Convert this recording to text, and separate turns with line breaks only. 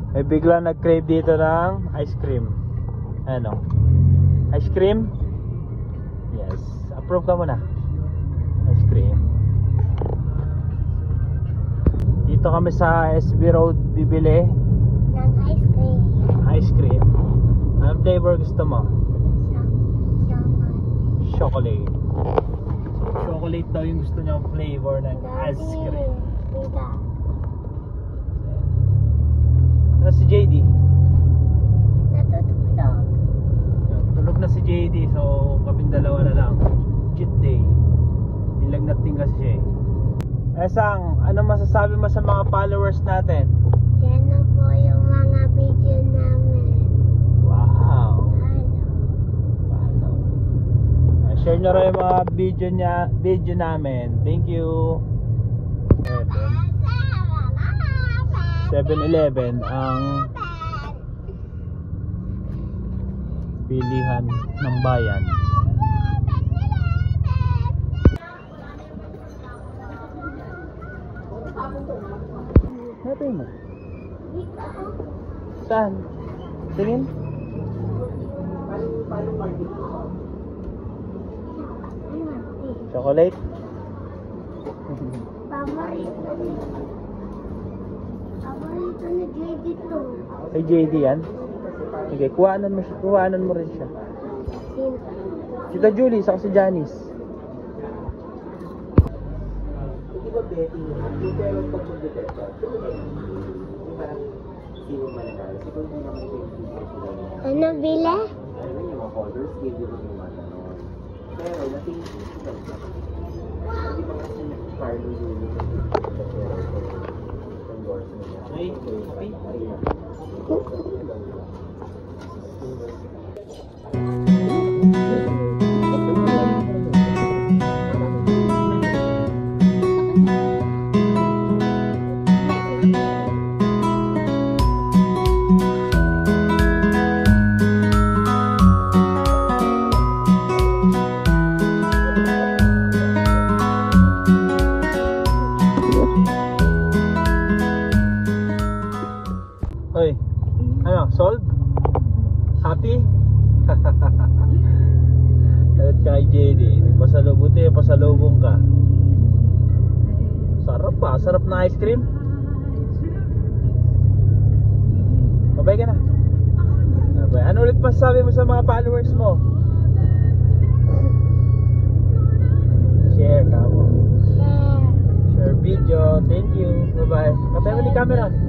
May biglang nag-crave dito ng ice cream. Ano? Ice cream? Yes. Approve ka muna. Ice cream. Dito kami sa SB Road bibili
ng ice cream.
Ice cream. Anong flavor gusto mo? Chocolate. Chocolate daw yung gusto niya flavor ng ice cream. Ano si JD?
Natutulog.
Tulog na si JD, so kaming dalawa na lang. Cheat day. Nilagnat din kasi siya eh. Esang, ano masasabi mo sa mga followers natin?
Yan na po yung mga video namin.
Wow.
Ano?
Share nyo rin yung mga video namin. Thank you. 7-Eleven ang bilihan ng bayan. Happy mo? Saan? Tingin? Chocolate?
Paborito ni JD to.
Kay JD yan? Sige, kuhanan mo rin siya.
Sino?
Tita Julie, saka si Janice.
Hindi ba betting naman? Pero pag mag-depeta, parang sino mananalo? Siguro hindi naman ito yung
Ano bila?
ano yung mga holders, hindi naman yung mga ganon. Pero nating hindi ba kasi Carlo yung endorsement niya?
Ay, Hoy, ano, sold? Happy? At kay JD, may pasalubong ka. Sarap pa, sarap na ice cream. Babay ka na. Babay. Ano ulit pa sabi mo sa mga followers mo? Share ka mo.
Share.
Share video, thank you. Bye bye. Patay mo ni camera.